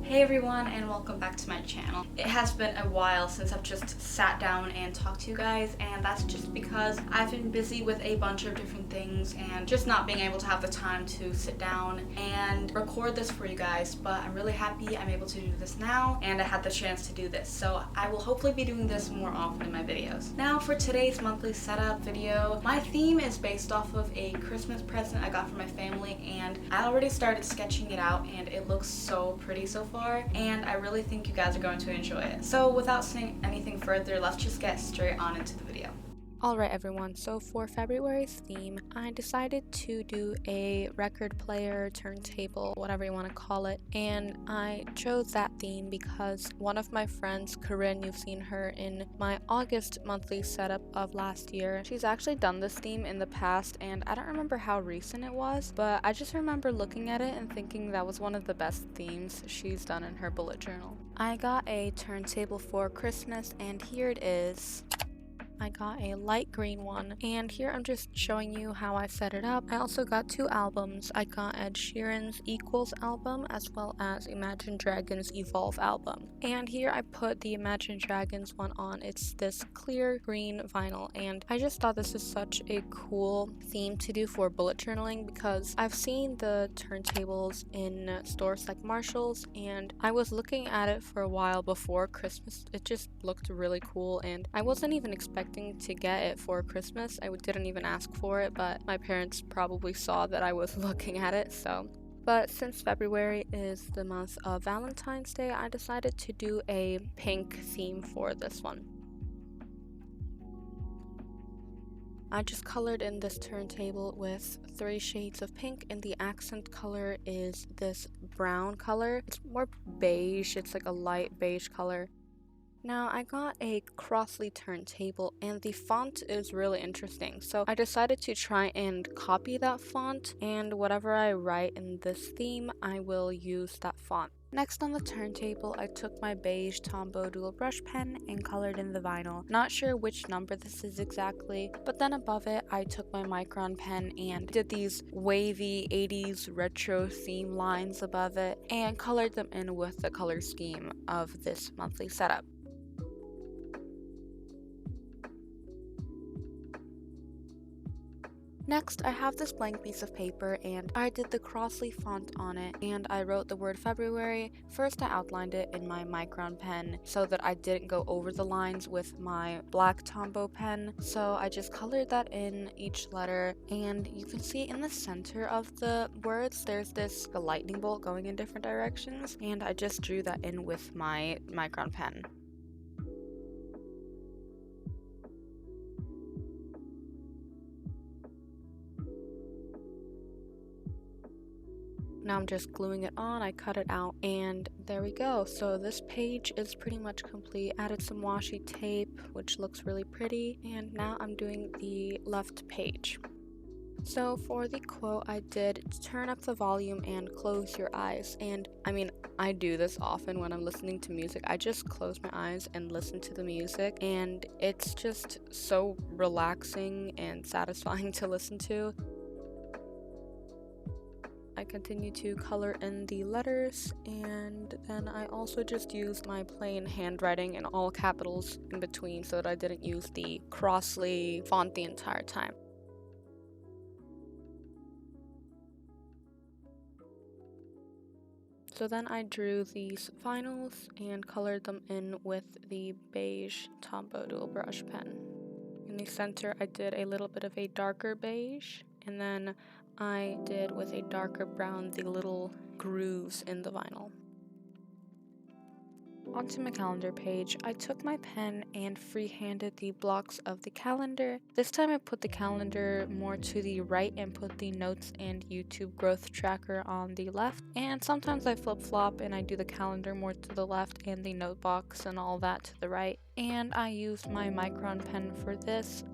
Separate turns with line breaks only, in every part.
Hey everyone, and welcome back to my channel. It has been a while since I've just sat down and talked to you guys, and that's just because I've been busy with a bunch of different things and just not being able to have the time to sit down and record this for you guys. But I'm really happy I'm able to do this now, and I had the chance to do this, so I will hopefully be doing this more often in my videos. Now for today's monthly setup video, my theme is based off of a Christmas present I got from my family, and I already started sketching it out and it looks so pretty so far, and I really think you guys are going to enjoy it. So without saying anything further, let's just get straight on into the video.
Alright everyone, so for February's theme, I decided to do a record player, turntable, whatever you want to call it, and I chose that theme because one of my friends, Corinne, you've seen her in my August monthly setup of last year. She's actually done this theme in the past, and I don't remember how recent it was, but I just remember looking at it and thinking that was one of the best themes she's done in her bullet journal. I got a turntable for Christmas, and here it is. I got a light green one, and here I'm just showing you how I set it up. I also got two albums. I got Ed Sheeran's Equals album as well as Imagine Dragons Evolve album. And here I put the Imagine Dragons one on. It's this clear green vinyl, and I just thought this is such a cool theme to do for bullet journaling because I've seen the turntables in stores like Marshall's, and I was looking at it for a while before Christmas. It just looked really cool, and I wasn't even expecting to get it for Christmas. I didn't even ask for it, but my parents probably saw that I was looking at it, so. But since February is the month of Valentine's Day, I decided to do a pink theme for this one. I just colored in this turntable with 3 shades of pink, and the accent color is this brown color. It's more beige, it's like a light beige color. Now, I got a Crossley turntable, and the font is really interesting, so I decided to try and copy that font, and whatever I write in this theme, I will use that font. Next on the turntable, I took my beige Tombow dual brush pen and colored in the vinyl. Not sure which number this is exactly, but then above it, I took my Micron pen and did these wavy 80s retro theme lines above it, and colored them in with the color scheme of this monthly setup. Next, I have this blank piece of paper, and I did the Crossley font on it, and I wrote the word February. First, I outlined it in my Micron pen so that I didn't go over the lines with my black Tombow pen, so I just colored that in each letter, and you can see in the center of the words, there's this lightning bolt going in different directions, and I just drew that in with my Micron pen. Now I'm just gluing it on, I cut it out, and there we go. So this page is pretty much complete. Added some washi tape, which looks really pretty, and now I'm doing the left page. So for the quote, I did turn up the volume and close your eyes, and I mean, I do this often when I'm listening to music. I just close my eyes and listen to the music, and it's just so relaxing and satisfying to listen to. I continue to color in the letters, and then I also just used my plain handwriting in all capitals in between so that I didn't use the Crossley font the entire time. So then I drew these vinyls and colored them in with the beige Tombow dual brush pen. In the center, I did a little bit of a darker beige, and then I did with a darker brown the little grooves in the vinyl. Onto my calendar page, I took my pen and freehanded the blocks of the calendar. This time I put the calendar more to the right and put the notes and YouTube growth tracker on the left. And sometimes I flip-flop and I do the calendar more to the left and the note box and all that to the right. And I used my Micron pen for this.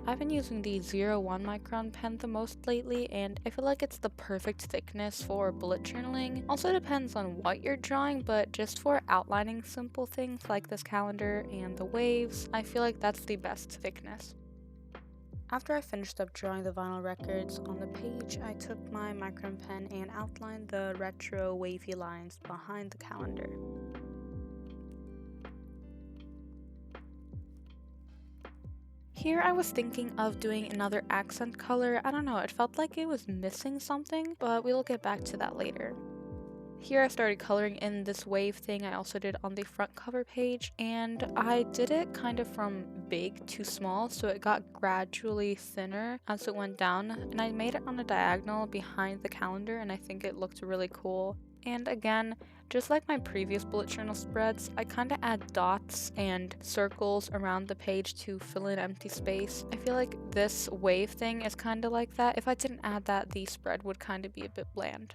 I've been using the 01 micron pen the most lately, and I feel like it's the perfect thickness for bullet journaling. Also depends on what you're drawing, but just for outlining simple things like this calendar and the waves, I feel like that's the best thickness. After I finished up drawing the vinyl records on the page, I took my micron pen and outlined the retro wavy lines behind the calendar. Here I was thinking of doing another accent color. I don't know, it felt like it was missing something, but we'll get back to that later. Here I started coloring in this wave thing I also did on the front cover page, and I did it kind of from big to small, so it got gradually thinner as it went down, and I made it on a diagonal behind the calendar, and I think it looked really cool. And again, just like my previous bullet journal spreads, I kind of add dots and circles around the page to fill in empty space. I feel like this wave thing is kind of like that. If I didn't add that, the spread would kind of be a bit bland.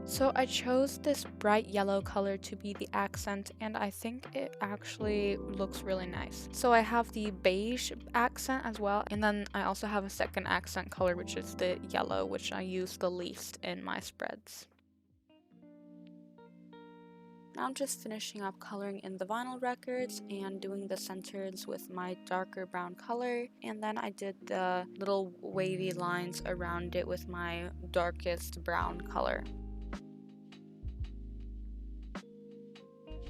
So I chose this bright yellow color to be the accent, and I think it actually looks really nice. So I have the beige accent as well, and then I also have a second accent color, which is the yellow, which I use the least in my spreads. Now I'm just finishing up coloring in the vinyl records and doing the centers with my darker brown color, and then I did the little wavy lines around it with my darkest brown color.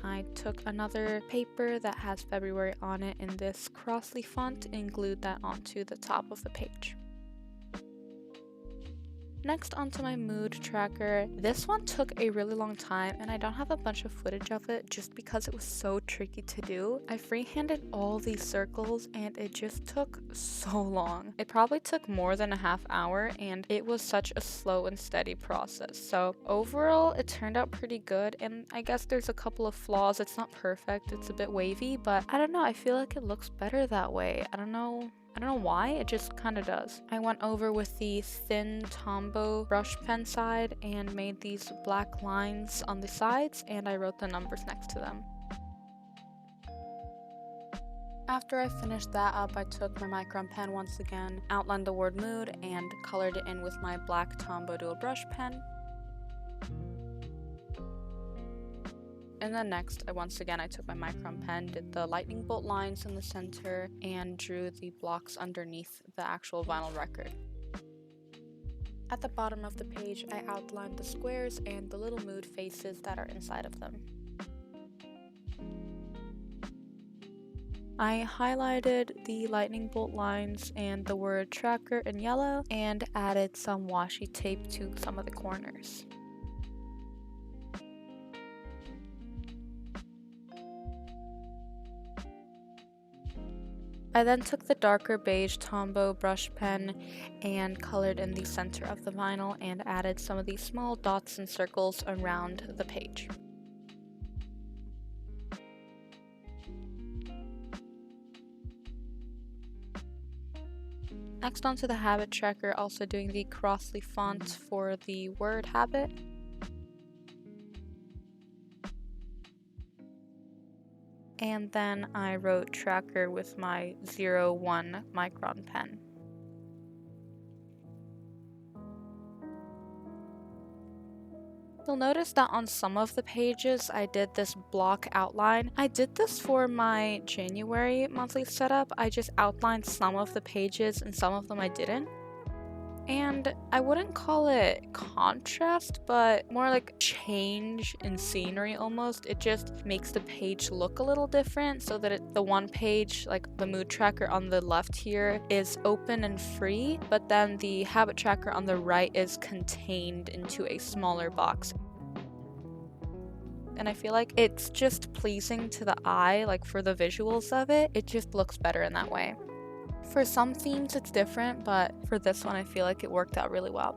I took another paper that has February on it in this Crossley font and glued that onto the top of the page. Next, onto my mood tracker. This one took a really long time, and I don't have a bunch of footage of it just because it was so tricky to do. I freehanded all these circles and it just took so long. It probably took more than a half hour, and it was such a slow and steady process. So overall, it turned out pretty good, and I guess there's a couple of flaws. It's not perfect, it's a bit wavy, but I don't know, I feel like it looks better that way. I don't know why, it just kind of does. I went over with the thin Tombow brush pen side and made these black lines on the sides, and I wrote the numbers next to them. After I finished that up, I took my micron pen once again, outlined the word mood, and colored it in with my black Tombow dual brush pen. And then next, once again, I took my micron pen, did the lightning bolt lines in the center, and drew the blocks underneath the actual vinyl record. At the bottom of the page, I outlined the squares and the little mood faces that are inside of them. I highlighted the lightning bolt lines and the word tracker in yellow, and added some washi tape to some of the corners. I then took the darker beige Tombow brush pen and colored in the center of the vinyl and added some of these small dots and circles around the page. Next, onto the habit tracker, also doing the Crossley font for the word habit. And then I wrote tracker with my 01 micron pen. You'll notice that on some of the pages I did this block outline. I did this for my January monthly setup. I just outlined some of the pages and some of them I didn't. And I wouldn't call it contrast, but more like change in scenery almost. It just makes the page look a little different, so that the one page, like the mood tracker on the left here, is open and free, but then the habit tracker on the right is contained into a smaller box. And I feel like it's just pleasing to the eye, like for the visuals of it, it just looks better in that way. For some themes it's different, but for this one I feel like it worked out really well.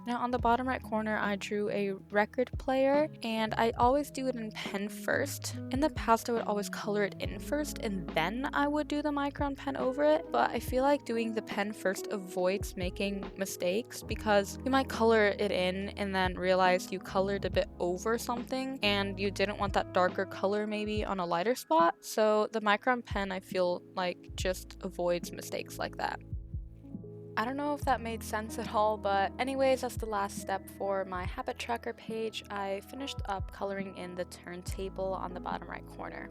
Now on the bottom right corner I drew a record player, and I always do it in pen first. In the past I would always color it in first and then I would do the micron pen over it, but I feel like doing the pen first avoids making mistakes, because you might color it in and then realize you colored a bit over something and you didn't want that darker color maybe on a lighter spot. So the micron pen I feel like just avoids mistakes like that. I don't know if that made sense at all, but anyways, as the last step for my habit tracker page, I finished up coloring in the turntable on the bottom right corner.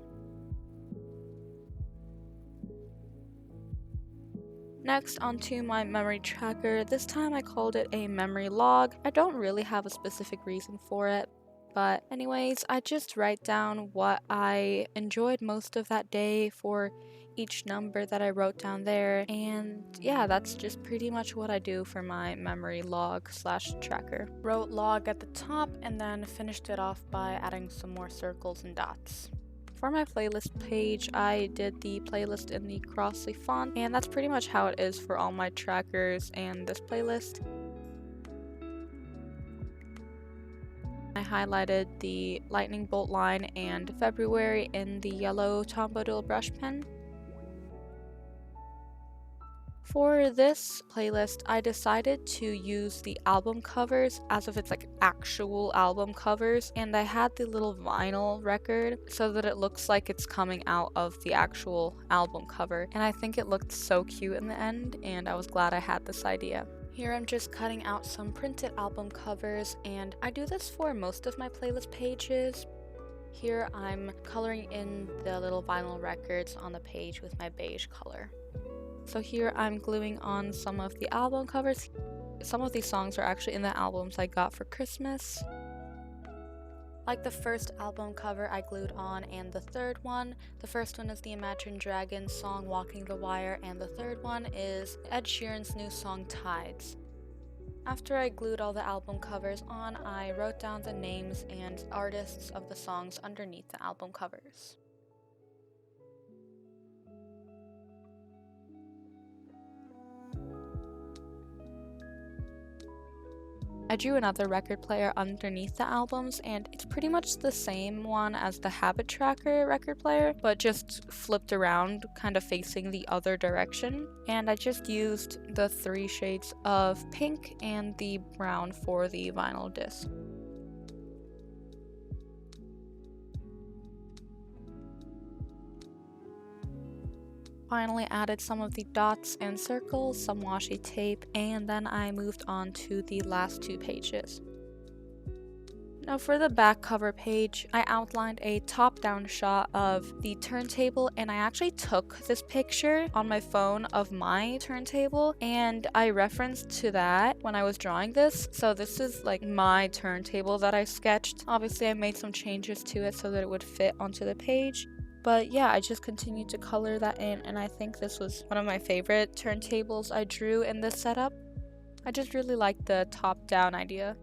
Next, onto my memory tracker. This time I called it a memory log. I don't really have a specific reason for it, but anyways, I just write down what I enjoyed most of that day for each number that I wrote down there, and yeah, that's just pretty much what I do for my memory log slash tracker. Wrote log at the top and then finished it off by adding some more circles and dots. For my playlist page, I did the playlist in the Crossley font, and that's pretty much how it is for all my trackers and this playlist. I highlighted the lightning bolt line and February in the yellow Tombow brush pen. For this playlist, I decided to use the album covers as if it's like actual album covers, and I had the little vinyl record so that it looks like it's coming out of the actual album cover, and I think it looked so cute in the end, and I was glad I had this idea. Here I'm just cutting out some printed album covers, and I do this for most of my playlist pages. Here I'm coloring in the little vinyl records on the page with my beige color. So here I'm gluing on some of the album covers. Some of these songs are actually in the albums I got for Christmas. Like the first album cover I glued on, and the third one. The first one is the Imagine Dragons song Walking the Wire, and the third one is Ed Sheeran's new song Tides. After I glued all the album covers on, I wrote down the names and artists of the songs underneath the album covers. I drew another record player underneath the albums, and it's pretty much the same one as the Habit Tracker record player, but just flipped around, kind of facing the other direction. And I just used the 3 shades of pink and the brown for the vinyl disc. Finally added some of the dots and circles, some washi tape, and then I moved on to the last 2 pages. Now for the back cover page, I outlined a top-down shot of the turntable, and I actually took this picture on my phone of my turntable, and I referenced to that when I was drawing this. So this is like my turntable that I sketched. Obviously I made some changes to it so that it would fit onto the page. But yeah, I just continued to color that in, and I think this was one of my favorite turntables I drew in this setup. I just really liked the top-down idea.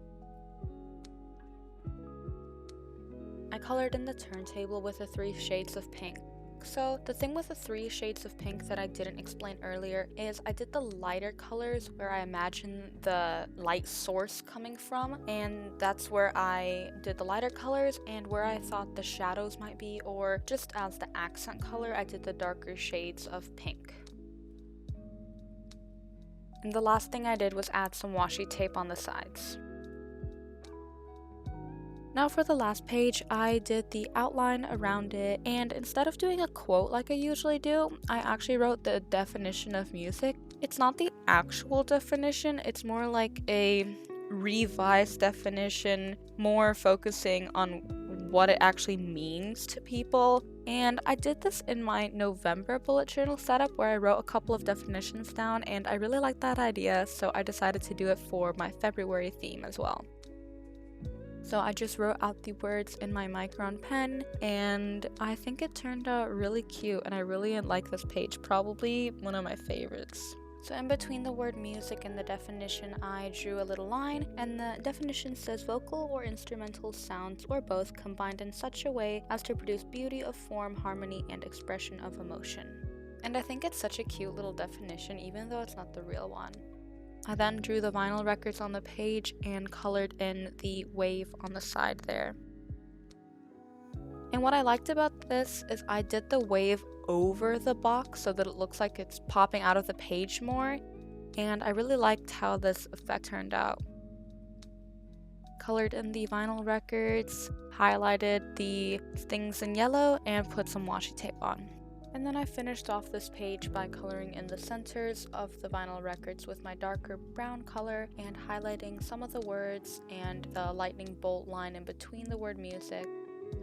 I colored in the turntable with the 3 shades of pink. So the thing with the 3 shades of pink that I didn't explain earlier is I did the lighter colors where I imagine the light source coming from, and that's where I did the lighter colors, and where I thought the shadows might be, or just as the accent color, I did the darker shades of pink. And the last thing I did was add some washi tape on the sides. Now for the last page, I did the outline around it, and instead of doing a quote like I usually do, I actually wrote the definition of music. It's not the actual definition, it's more like a revised definition, more focusing on what it actually means to people. And I did this in my November bullet journal setup where I wrote a couple of definitions down, and I really liked that idea, so I decided to do it for my February theme as well. So I just wrote out the words in my Micron pen, and I think it turned out really cute, and I really like this page, probably one of my favorites. So in between the word music and the definition, I drew a little line, and the definition says vocal or instrumental sounds or both combined in such a way as to produce beauty of form, harmony, and expression of emotion. And I think it's such a cute little definition, even though it's not the real one. I then drew the vinyl records on the page and colored in the wave on the side there. And what I liked about this is I did the wave over the box so that it looks like it's popping out of the page more, and I really liked how this effect turned out. Colored in the vinyl records, highlighted the things in yellow, and put some washi tape on. And then I finished off this page by coloring in the centers of the vinyl records with my darker brown color and highlighting some of the words and the lightning bolt line in between the word music.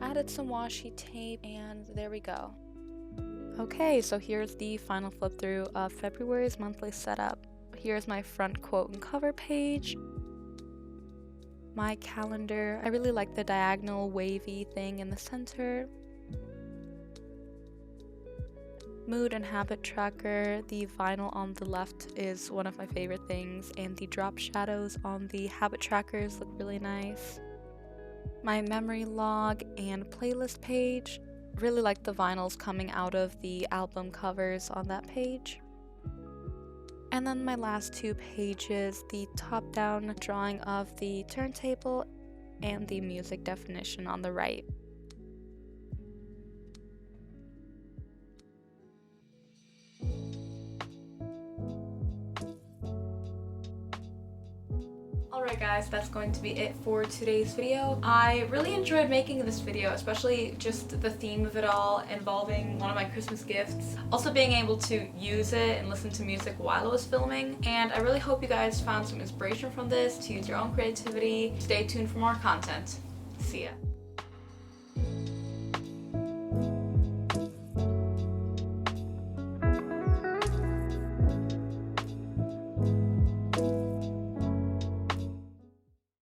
Added some washi tape, and there we go. Okay, so here's the final flip through of February's monthly setup. Here's my front quote and cover page. My calendar. I really like the diagonal wavy thing in the center. Mood and habit tracker. The vinyl on the left is one of my favorite things, and the drop shadows on the habit trackers look really nice. My memory log and playlist page. Really like the vinyls coming out of the album covers on that page. And then my last two pages, the top-down drawing of the turntable and the music definition on the right.
Alright guys, that's going to be it for today's video. I really enjoyed making this video, especially just the theme of it all involving one of my Christmas gifts. Also being able to use it and listen to music while I was filming. And I really hope you guys found some inspiration from this to use your own creativity. Stay tuned for more content. See ya.